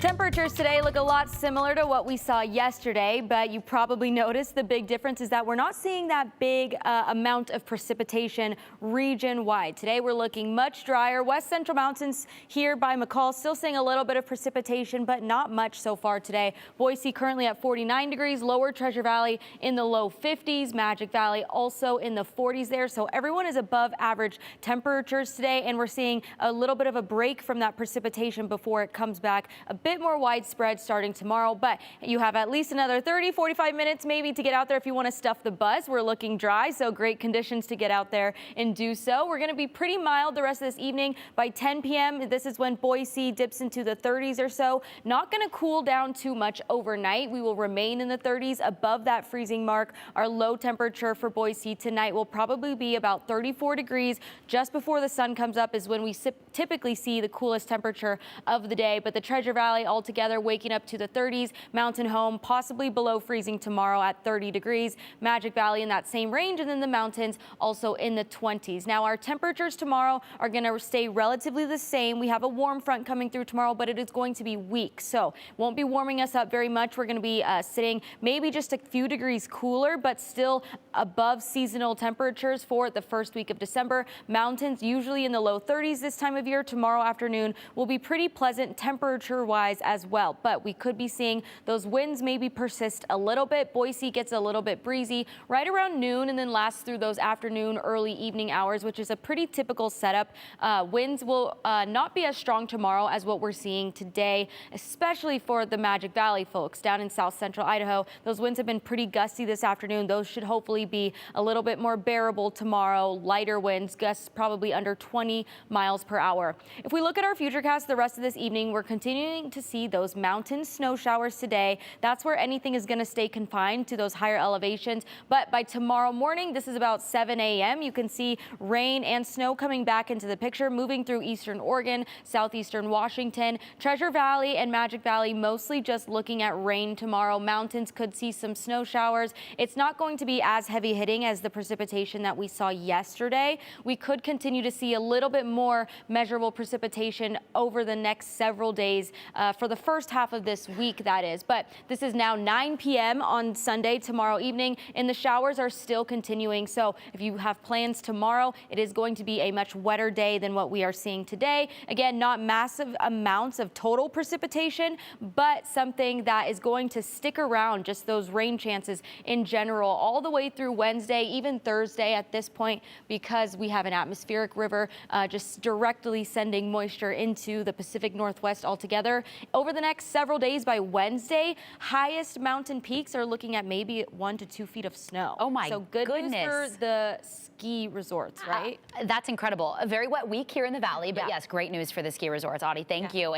Temperatures today look a lot similar to what we saw yesterday, but you probably noticed the big difference is that we're not seeing that big amount of precipitation region-wide. Today we're looking much drier. West Central Mountains here by McCall still seeing a little bit of precipitation, but not much so far today. Boise currently at 49 degrees, Lower Treasure Valley in the low 50s, Magic Valley also in the 40s there. So everyone is above average temperatures today, and we're seeing a little bit of a break from that precipitation before it comes back a bit more widespread starting tomorrow, but you have at least another 30-45 minutes maybe to get out there if you want to stuff the bus. We're looking dry, so great conditions to get out there and do so. We're going to be pretty mild the rest of this evening. By 10 p.m. this is when Boise dips into the 30s or so. Not going to cool down too much overnight. We will remain in the 30s above that freezing mark. Our low temperature for Boise tonight will probably be about 34 degrees. Just before the sun comes up is when we typically see the coolest temperature of the day, but the Treasure Valley altogether waking up to the 30s, Mountain Home possibly below freezing tomorrow at 30 degrees, Magic Valley in that same range, and then the mountains also in the 20s. Now our temperatures tomorrow are going to stay relatively the same. We have a warm front coming through tomorrow, but it is going to be weak, so won't be warming us up very much. We're going to be sitting maybe just a few degrees cooler, but still above seasonal temperatures for the first week of December. Mountains usually in the low 30s this time of year. Tomorrow afternoon will be pretty pleasant temperature-wise as well, but we could be seeing those winds maybe persist a little bit. Boise gets a little bit breezy right around noon and then lasts through those afternoon, early evening hours, which is a pretty typical setup. Winds will not be as strong tomorrow as what we're seeing today, especially for the Magic Valley folks down in south central Idaho. Those winds have been pretty gusty this afternoon. Those should hopefully be a little bit more bearable tomorrow. Lighter winds, gusts probably under 20 miles per hour. If we look at our futurecast the rest of this evening, we're continuing to see those mountain snow showers today. That's where anything is going to stay confined to those higher elevations. But by tomorrow morning, this is about 7 a.m., you can see rain and snow coming back into the picture, moving through eastern Oregon, southeastern Washington, Treasure Valley and Magic Valley, mostly just looking at rain tomorrow. Mountains could see some snow showers. It's not going to be as heavy hitting as the precipitation that we saw yesterday. We could continue to see a little bit more measurable precipitation over the next several days for the first half of this week, that is. But this is now 9 p.m. on Sunday, tomorrow evening, and the showers are still continuing. So if you have plans tomorrow, it is going to be a much wetter day than what we are seeing today. Again, not massive amounts of total precipitation, but something that is going to stick around, just those rain chances in general, all the way through Wednesday, even Thursday at this point, because we have an atmospheric river just directly sending moisture into the Pacific Northwest altogether. Over the next several days, by Wednesday, highest mountain peaks are looking at maybe 1 to 2 feet of snow. Oh my goodness. So good news for the ski resorts, right? That's incredible. A very wet week here in the valley, but yes, great news for the ski resorts. Audie, thank you.